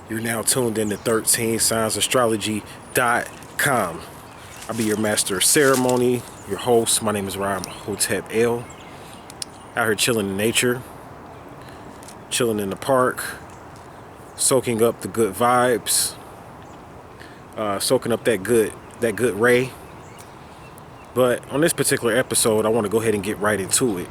You're now tuned in to 13signsastrology.com. I'll be your master of ceremony, your host. My name is Ram Hotep El. Out here chilling in nature, chilling in the park, soaking up the good vibes, soaking up that good ray. But on this particular episode, I want to go ahead and get right into it.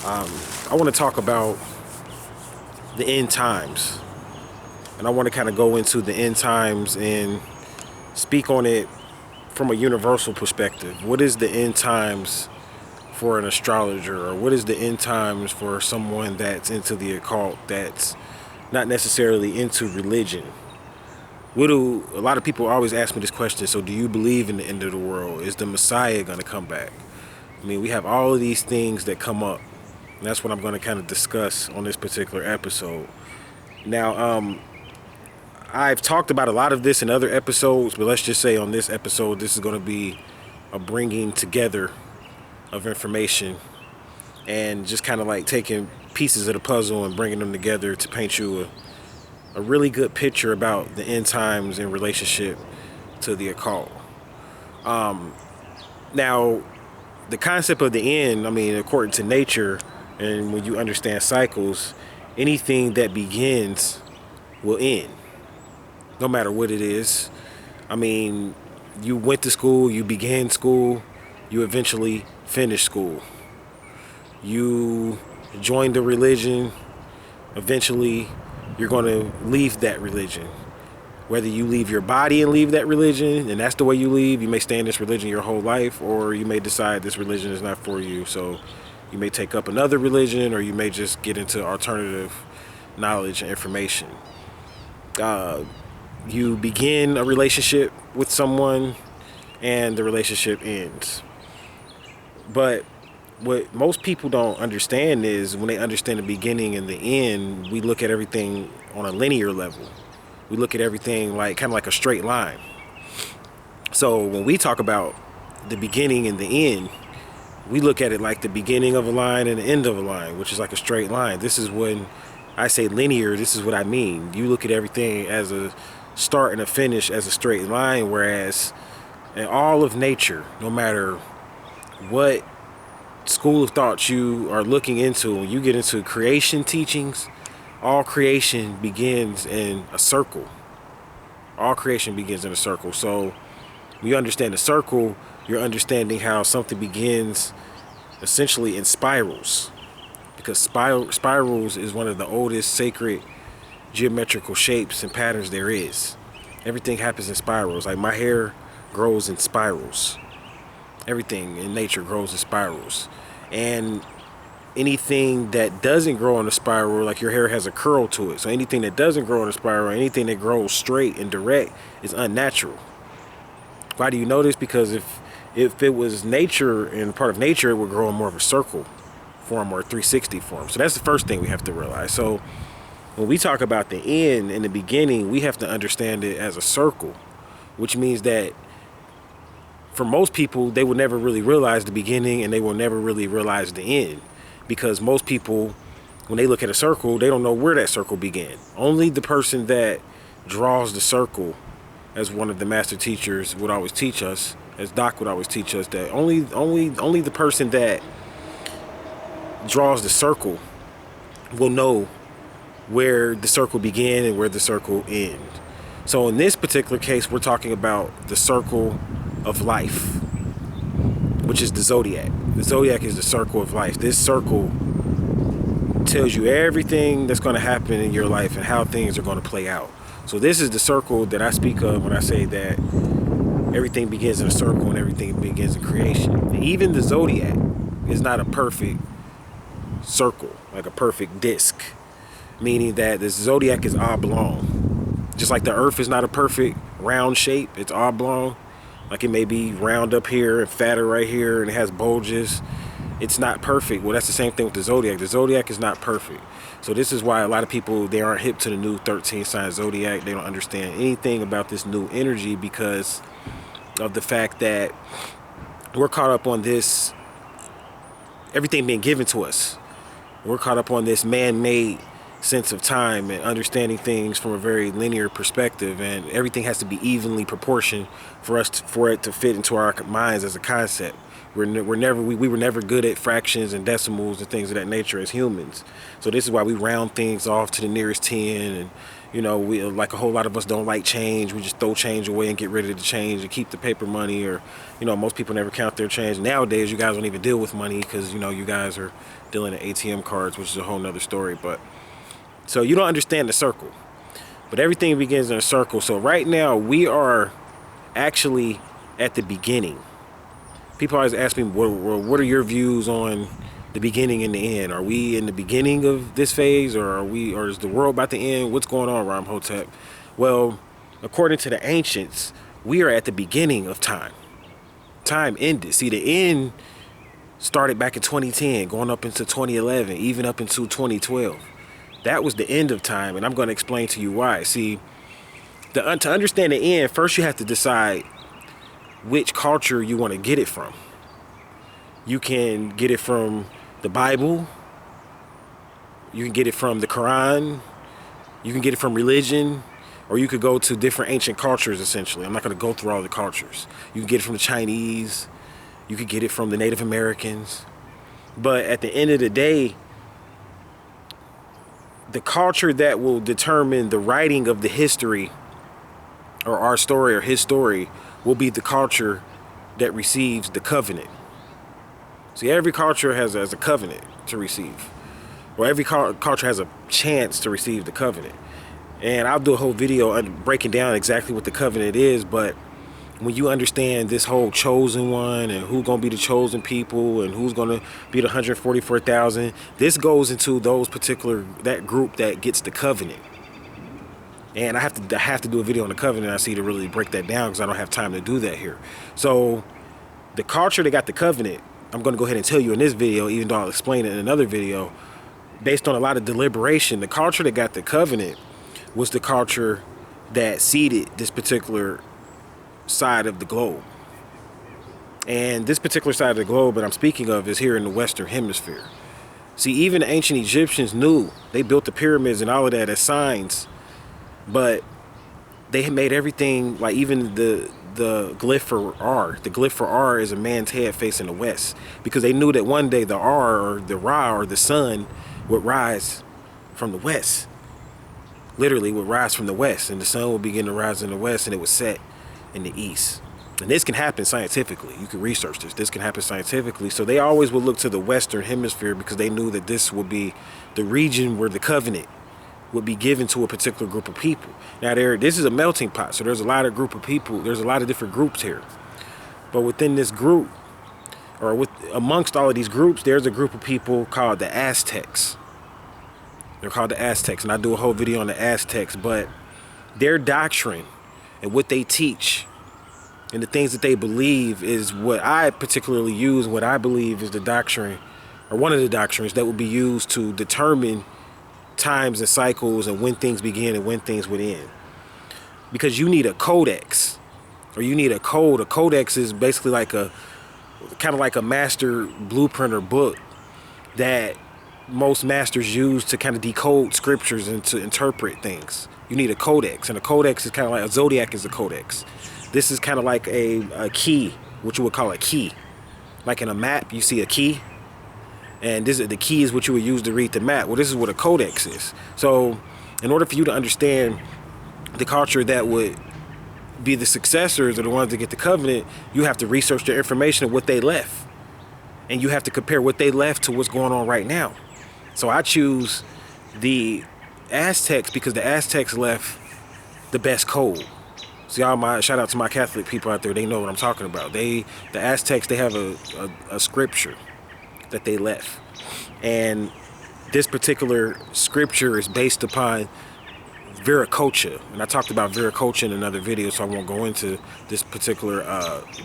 I want to talk about the end times. And I want to kind of go into the end times and speak on it from a universal perspective. What is the end times for an astrologer? Or what is the end times for someone that's into the occult, that's not necessarily into religion? A lot of people always ask me this question, so do you believe in the end of the world? Is the Messiah going to come back? I mean, we have all of these things that come up. And that's what I'm going to kind of discuss on this particular episode. Now, I've talked about a lot of this in other episodes, but let's just say on this episode, this is going to be a bringing together of information and just kind of like taking pieces of the puzzle and bringing them together to paint you a really good picture about the end times in relationship to the occult. Now, the concept of the end, I mean, according to nature, and when you understand cycles, anything that begins will end. No matter what it is. I mean, you went to school, you began school, you eventually finished school. You joined a religion, eventually you're going to leave that religion. Whether you leave your body and leave that religion, and that's the way you leave, you may stay in this religion your whole life, or you may decide this religion is not for you, so you may take up another religion, or you may just get into alternative knowledge and information. You begin a relationship with someone and the relationship ends. But what most people don't understand is when they understand the beginning and the end, we look at everything on a linear level. We look at everything like kind of like a straight line. So when we talk about the beginning and the end, we look at it like the beginning of a line and the end of a line, which is like a straight line. This is when I say linear, this is what I mean. You look at everything as a start and a finish as a straight line, whereas in all of nature, no matter what school of thought you are looking into, when you get into creation teachings, all creation begins in a circle. All creation begins in a circle. So when you understand the circle, you're understanding how something begins essentially in spirals, because spirals is one of the oldest sacred geometrical shapes and patterns there is. Everything happens in spirals. Like my hair grows in spirals. Everything in nature grows in spirals. And anything that doesn't grow in a spiral, like your hair has a curl to it. So anything that doesn't grow in a spiral, anything that grows straight and direct is unnatural. Why do you know this? Because if it was nature and part of nature, it would grow in more of a circle form or a 360 form. So that's the first thing we have to realize. So when we talk about the end and the beginning, we have to understand it as a circle, which means that for most people, they will never really realize the beginning and they will never really realize the end, because most people, when they look at a circle, they don't know where that circle began. Only the person that draws the circle, as one of the master teachers would always teach us, as Doc would always teach us, that only the person that draws the circle will know where the circle began and where the circle ends. So in this particular case, we're talking about the circle of life, which is the zodiac. The zodiac is the circle of life. This circle tells you everything that's going to happen in your life and how things are going to play out. So this is the circle that I speak of when I say that everything begins in a circle and everything begins in creation. Even the zodiac is not a perfect circle, like a perfect disc, meaning that the zodiac is oblong. Just like the earth is not a perfect round shape, it's oblong. Like it may be round up here and fatter right here and it has bulges. It's not perfect. Well, that's the same thing with the zodiac. The zodiac is not perfect. So this is why a lot of people, they aren't hip to the new 13 sign zodiac. They don't understand anything about this new energy because of the fact that we're caught up on this, everything being given to us. We're caught up on this man-made sense of time and understanding things from a very linear perspective, and everything has to be evenly proportioned for for it to fit into our minds as a concept. We were never good at fractions and decimals and things of that nature as humans. So this is why we round things off to the nearest 10, and we, like a whole lot of us, don't like change. We just throw change away and get rid of the change and keep the paper money, or most people never count their change. Nowadays, you guys don't even deal with money because you guys are dealing in ATM cards, which is a whole nother story. But so you don't understand the circle, but everything begins in a circle. So right now we are actually at the beginning. People always ask me, what are your views on the beginning and the end? Are we in the beginning of this phase, or is the world about to end? What's going on, Ramhotep? Well, according to the ancients, we are at the beginning of time. Time ended. See, the end started back in 2010, going up into 2011, even up into 2012. That was the end of time, and I'm going to explain to you why. See, to understand the end, first you have to decide which culture you want to get it from. You can get it from the Bible, you can get it from the Quran, you can get it from religion, or you could go to different ancient cultures, essentially. I'm not going to go through all the cultures. You can get it from the Chinese, you could get it from the Native Americans. But at the end of the day, the culture that will determine the writing of the history, or our story or his story, will be the culture that receives the covenant. See, every culture has a covenant to receive, or every culture has a chance to receive the covenant. And I'll do a whole video breaking down exactly what the covenant is. But when you understand this whole chosen one, and who's going to be the chosen people, and who's going to be the 144,000, this goes into that group that gets the covenant. And I have to do a video on the covenant, I see, to really break that down, because I don't have time to do that here. So the culture that got the covenant, I'm going to go ahead and tell you in this video, even though I'll explain it in another video, based on a lot of deliberation. The culture that got the covenant was the culture that seeded this particular side of the globe. And this particular side of the globe that I'm speaking of is here in the Western Hemisphere. See, even the ancient Egyptians knew. They built the pyramids and all of that as signs, but they had made everything, like even the glyph for R. The glyph for R is a man's head facing the west, because they knew that one day the R, or the Ra, or the sun, would rise from the west. Literally would rise from the west, and the sun would begin to rise in the west, and it would set in the east. And this can happen scientifically. You can research this. This can happen scientifically. So they always would look to the Western Hemisphere, because they knew that this would be the region where the covenant would be given to a particular group of people. Now, this is a melting pot, so there's a lot of group of people. There's a lot of different groups here. But within this group, or amongst all of these groups, there's a group of people called the Aztecs. They're called the Aztecs, and I do a whole video on the Aztecs. But their doctrine and what they teach and the things that they believe is what I particularly use, what I believe is the doctrine, or one of the doctrines that will be used to determine times and cycles, and when things begin and when things would end. Because you need a codex, or you need a code. A codex is basically like kind of like a master blueprint or book that most masters use to kind of decode scriptures and to interpret things. You need a codex, and a codex is kind of like a zodiac is a codex. This is kind of like a key, what you would call a key. Like in a map, you see a key, and the key is what you would use to read the map. Well, this is what a codex is. So in order for you to understand the culture that would be the successors, or the ones that get the covenant, you have to research their information of what they left, and you have to compare what they left to what's going on right now. So I choose the Aztecs because the Aztecs left the best code. See, shout out to my Catholic people out there. They know what I'm talking about. The Aztecs, they have a scripture that they left, and this particular scripture is based upon Viracocha, and I talked about Viracocha in another video, so I won't go into this particular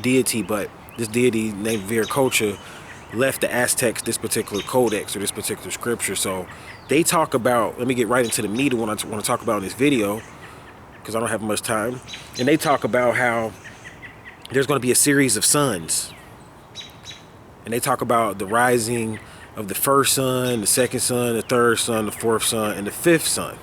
deity. But this deity named Viracocha left the Aztecs this particular codex, or this particular scripture. So they talk about, let me get right into the meat of what I want to talk about in this video, because I don't have much time. And they talk about how there's going to be a series of suns, and they talk about the rising of the first sun, the second sun, the third sun, the fourth sun, and the fifth sun.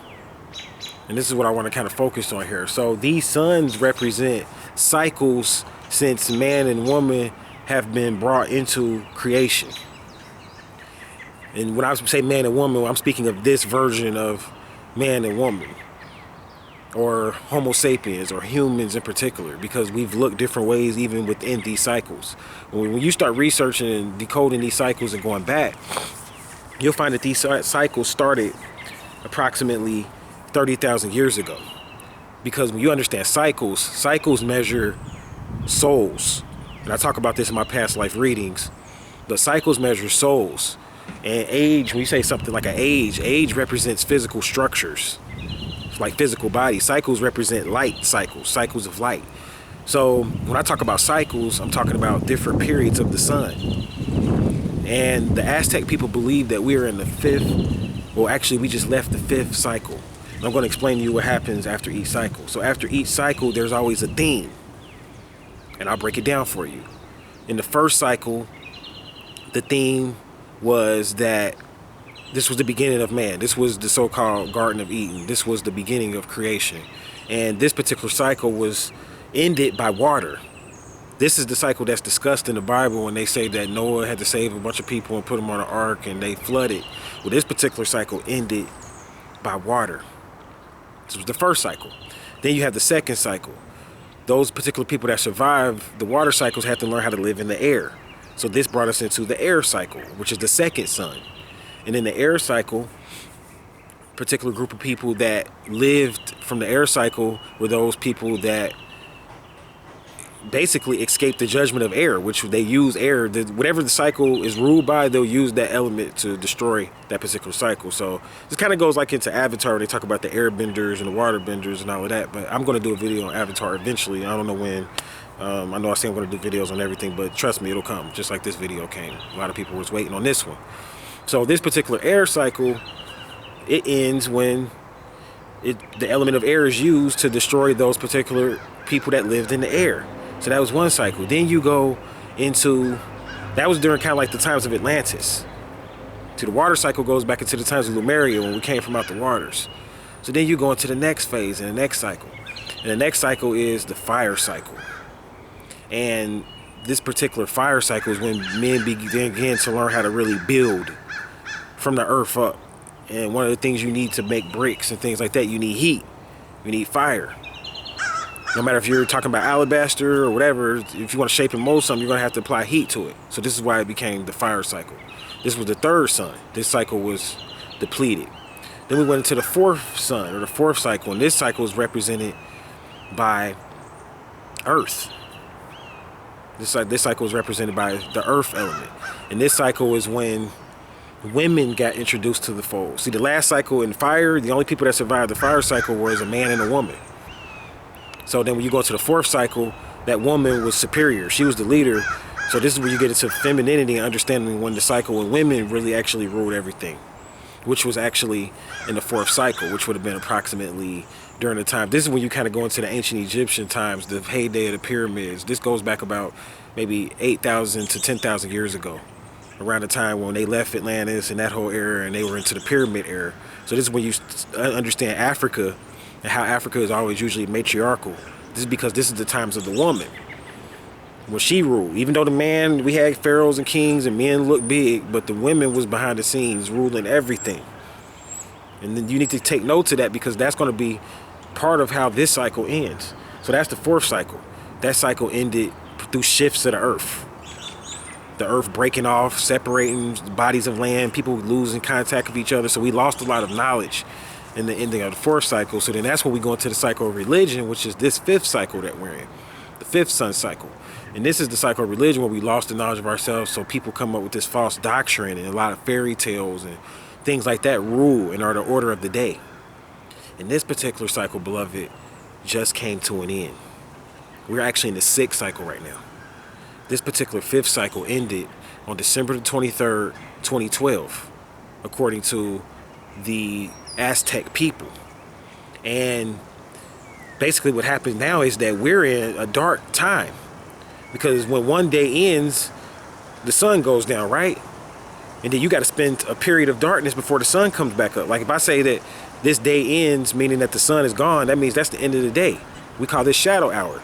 And this is what I want to kind of focus on here. So these suns represent cycles since man and woman have been brought into creation. And when I say man and woman, I'm speaking of this version of man and woman, or Homo sapiens, or humans in particular, because we've looked different ways even within these cycles. When you start researching and decoding these cycles and going back, you'll find that these cycles started approximately 30,000 years ago. Because when you understand cycles measure souls. And I talk about this in my past life readings, but cycles measure souls. And age, when you say something like an age represents physical structures, like physical bodies. Cycles represent light cycles of light. So when I talk about cycles, I'm talking about different periods of the sun. And the Aztec people believe that we are in the fifth, well, actually we just left the fifth cycle. And I'm going to explain to you what happens after each cycle. So after each cycle, there's always a theme. And I'll break it down for you. In the first cycle, the theme was that this was the beginning of man. This was the so-called Garden of Eden. This was the beginning of creation. And this particular cycle was ended by water. This is the cycle that's discussed in the Bible when they say that Noah had to save a bunch of people and put them on an ark and they flooded. Well, this particular cycle ended by water. This was the first cycle. Then you have the second cycle. Those particular people that survived the water cycles had to learn how to live in the air. So this brought us into the air cycle, which is the second sun. And in the air cycle, a particular group of people that lived from the air cycle were those people that basically escaped the judgment of air, which they use air. Whatever the cycle is ruled by, they'll use that element to destroy that particular cycle. So this kind of goes like into Avatar. They talk about the air benders and the water benders and all of that. But I'm going to do a video on Avatar eventually. I don't know when. I know I say I'm going to do videos on everything, but trust me, it'll come. Just like this video came. A lot of people was waiting on this one. So this particular air cycle, it ends when the element of air is used to destroy those particular people that lived in the air. So that was one cycle. Then you go into, that was during kind of like the times of Atlantis. So the water cycle goes back into the times of Lemuria when we came from out the waters. So then you go into the next phase and the next cycle. And the next cycle is the fire cycle. And this particular fire cycle is when men begin to learn how to really build from the earth up. And one of the things you need to make bricks and things like that, you need heat. You need fire. No matter if you're talking about alabaster or whatever, if you want to shape and mold something, you're going to have to apply heat to it. So this is why it became the fire cycle. This was the third sun. This cycle was depleted. Then we went into the fourth sun, or the fourth cycle. And this cycle is represented by earth. This cycle is represented by the earth element. And this cycle is when women got introduced to the fold. See, the last cycle in fire, the only people that survived the fire cycle was a man and a woman. So then when you go to the fourth cycle, that woman was superior. She was the leader. So this is where you get into femininity and understanding when the cycle when women really actually ruled everything, which was actually in the fourth cycle, which would have been approximately during the time. This is when you kind of go into the ancient Egyptian times, the heyday of the pyramids. This goes back about maybe 8,000 to 10,000 years ago, around the time when they left Atlantis and that whole era and they were into the pyramid era. So this is when you understand Africa and how Africa is always usually matriarchal. This is because this is the times of the woman, when she ruled. Even though the man, we had pharaohs and kings and men looked big, but the women was behind the scenes ruling everything. And then you need to take note of that, because that's going to be part of how this cycle ends. So that's the fourth cycle. That cycle ended through shifts of the earth. The earth breaking off, separating bodies of land, people losing contact with each other. So we lost a lot of knowledge in the ending of the fourth cycle. So then that's when we go into the cycle of religion, which is this fifth cycle that we're in, the fifth sun cycle. And this is the cycle of religion where we lost the knowledge of ourselves. So people come up with this false doctrine and a lot of fairy tales and things like that rule and are the order of the day. And this particular cycle, beloved, just came to an end. We're actually in the sixth cycle right now. This particular fifth cycle ended on December the 23rd, 2012, according to the Aztec people. And basically what happens now is that we're in a dark time, because when one day ends, the sun goes down, right? And then you got to spend a period of darkness before the sun comes back up. Like if I say that this day ends, meaning that the sun is gone, that means that's the end of the day. We call this shadow hour.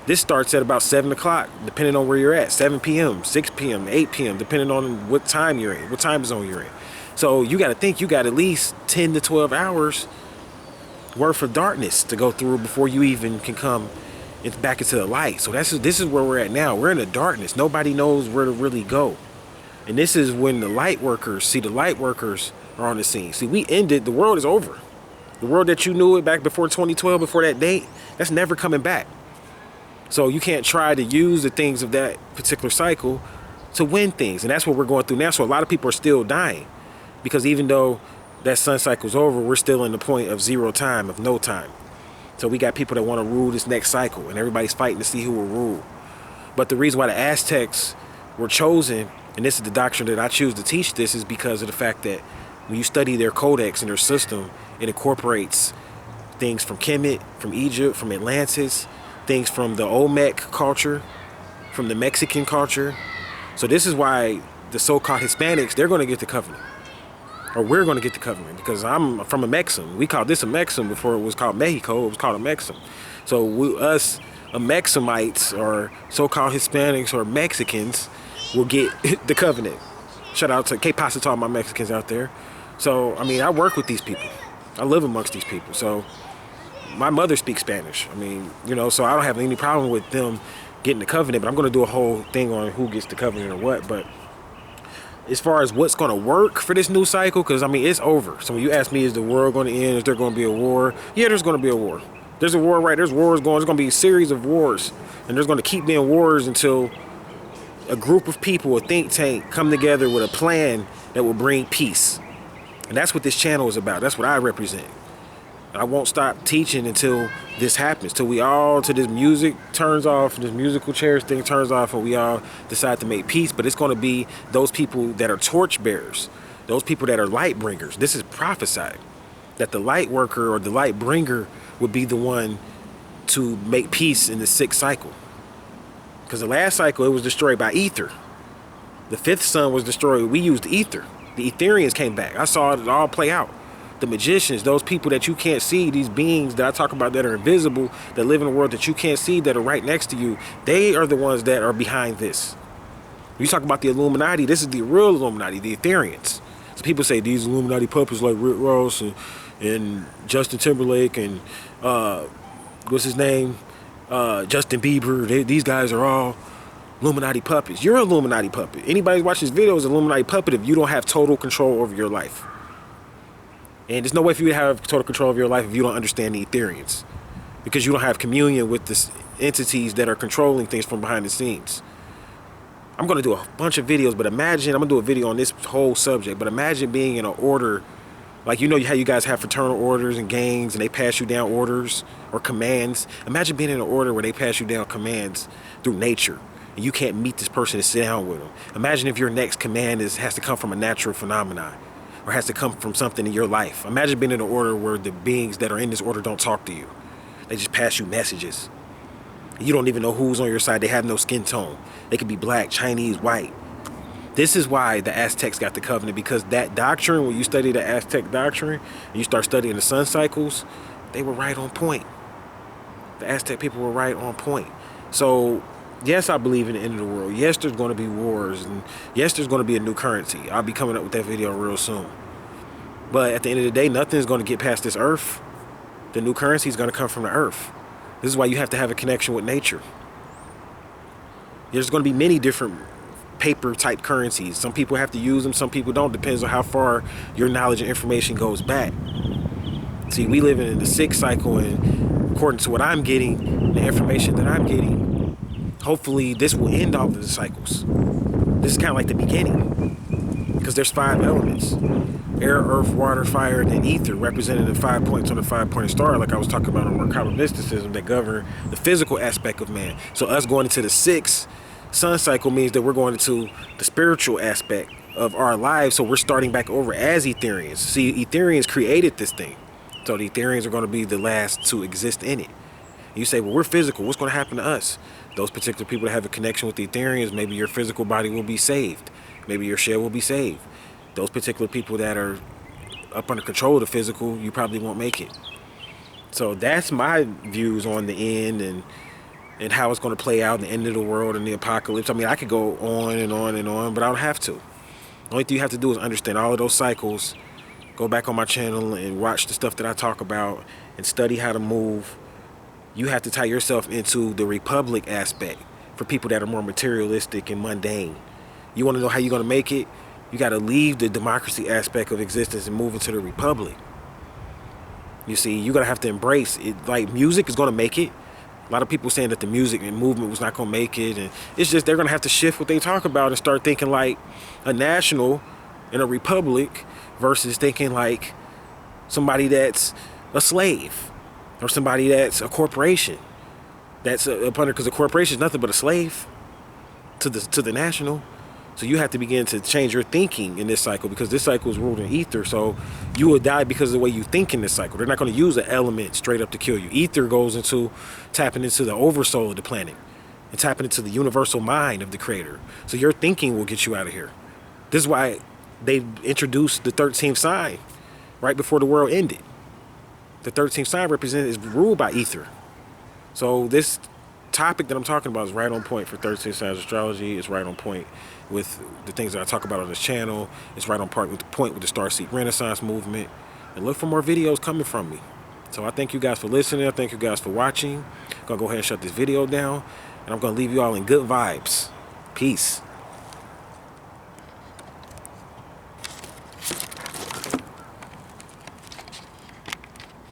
This starts at about 7 o'clock, depending on where you're at. 7 p.m., 6 p.m., 8 p.m., depending on what time you're in, what time zone you're in. So you got to think you got at least 10 to 12 hours worth of darkness to go through before you even can come back into the light. So this is where we're at now. We're in the darkness. Nobody knows where to really go. And this is when the light workers are on the scene. See, we ended, the world is over. The world that you knew it back before 2012, before that date, that's never coming back. So you can't try to use the things of that particular cycle to win things. And that's what we're going through now. So a lot of people are still dying because even though that sun cycle's over, we're still in the point of zero time, of no time. So we got people that want to rule this next cycle and everybody's fighting to see who will rule. But the reason why the Aztecs were chosen, and this is the doctrine that I choose to teach this, is because of the fact that when you study their codex and their system, it incorporates things from Kemet, from Egypt, from Atlantis, things from the Olmec culture, from the Mexican culture. So this is why the so-called Hispanics, they're going to get the covenant. Or we're going to get the covenant because I'm from a Mexim. We called this a Mexim before it was called Mexico. It was called a Mexim. So us Meximites or so-called Hispanics or Mexicans will get the covenant. Shout out to K Pasa to all my Mexicans out there. So, I mean, I work with these people. I live amongst these people. So my mother speaks Spanish. I mean, you know, so I don't have any problem with them getting the covenant, but I'm going to do a whole thing on who gets the covenant or what. But as far as what's going to work for this new cycle, because, I mean, it's over. So when you ask me, is the world going to end? Is there going to be a war? Yeah, there's going to be a war. There's a war, right? There's wars going. There's going to be a series of wars. And there's going to keep being wars until a group of people, a think tank, come together with a plan that will bring peace. And that's what this channel is about. That's what I represent. I won't stop teaching until this happens, till this music turns off, this musical chairs thing turns off, and we all decide to make peace. But it's going to be those people that are torch bearers, those people that are light bringers. This is prophesied, that the light worker or the light bringer would be the one to make peace in the sixth cycle. Because the last cycle, it was destroyed by ether. The fifth sun was destroyed. We used ether. The Etherians came back. I saw it all play out. The magicians, those people that you can't see, these beings that I talk about that are invisible, that live in a world that you can't see, that are right next to you, they are the ones that are behind this. You talk about the Illuminati, this is the real Illuminati, the Etherians. So people say these Illuminati puppets like Rick Ross and Justin Timberlake and what's his name? Justin Bieber, these guys are all Illuminati puppets. You're an Illuminati puppet. Anybody watching this video is an Illuminati puppet if you don't have total control over your life. And there's no way for you to have total control of your life if you don't understand the Etherians. Because you don't have communion with the entities that are controlling things from behind the scenes. I'm going to do a bunch of videos, but imagine, I'm going to do a video on this whole subject, but imagine being in an order, like you know how you guys have fraternal orders and gangs and they pass you down orders or commands. Imagine being in an order where they pass you down commands through nature. And you can't meet this person and sit down with them. Imagine if your next command has to come from a natural phenomenon or has to come from something in your life. Imagine being in an order where the beings that are in this order don't talk to you. They just pass you messages. You don't even know who's on your side. They have no skin tone. They could be black, Chinese, white. This is why the Aztecs got the covenant, because that doctrine, when you study the Aztec doctrine and you start studying the sun cycles, they were right on point. The Aztec people were right on point. So yes, I believe in the end of the world. Yes, there's going to be wars. And yes, there's going to be a new currency. I'll be coming up with that video real soon. But at the end of the day, nothing's going to get past this earth. The new currency is going to come from the earth. This is why you have to have a connection with nature. There's going to be many different paper type currencies. Some people have to use them, some people don't. Depends on how far your knowledge and information goes back. See, we live in the sixth cycle, and according to what I'm getting, the information that I'm getting, hopefully this will end all of the cycles. This is kind of like the beginning, because there's 5 elements: air, earth, water, fire, and then ether, representing the 5 points on the 5-pointed star, like I was talking about on Merkaba mysticism, that govern the physical aspect of man. So us going into the 6th sun cycle means that we're going into the spiritual aspect of our lives. So we're starting back over as Etherians. See, Etherians created this thing. So the Etherians are going to be the last to exist in it. You say, well, we're physical. What's going to happen to us? Those particular people that have a connection with the Etherians, maybe your physical body will be saved. Maybe your shell will be saved. Those particular people that are up under control of the physical, you probably won't make it. So that's my views on the end and how it's going to play out in the end of the world and the apocalypse. I mean, I could go on and on and on, but I don't have to. The only thing you have to do is understand all of those cycles. Go back on my channel and watch the stuff that I talk about and study how to move. You have to tie yourself into the republic aspect for people that are more materialistic and mundane. You want to know how you're going to make it? You got to leave the democracy aspect of existence and move into the republic. You see, you're going to have to embrace it. Like, music is going to make it. A lot of people saying that the music and movement was not going to make it. And it's just they're going to have to shift what they talk about and start thinking like a national in a republic versus thinking like somebody that's a slave or somebody that's a corporation. That's because a corporation is nothing but a slave to the national. So you have to begin to change your thinking in this cycle, because this cycle is ruled in ether. So you will die because of the way you think in this cycle. They're not going to use an element straight up to kill you. Ether goes into tapping into the oversoul of the planet and tapping into the universal mind of the creator. So your thinking will get you out of here. This is why they introduced the 13th sign right before the world ended. The 13th sign is ruled by ether. So this topic that I'm talking about is right on point for 13 signs astrology. It's right on point with the things that I talk about on this channel. It's right on point with the Starseed Renaissance movement. And look for more videos coming from me. So I thank you guys for listening. I thank you guys for watching. I'm going to go ahead and shut this video down. And I'm going to leave you all in good vibes. Peace.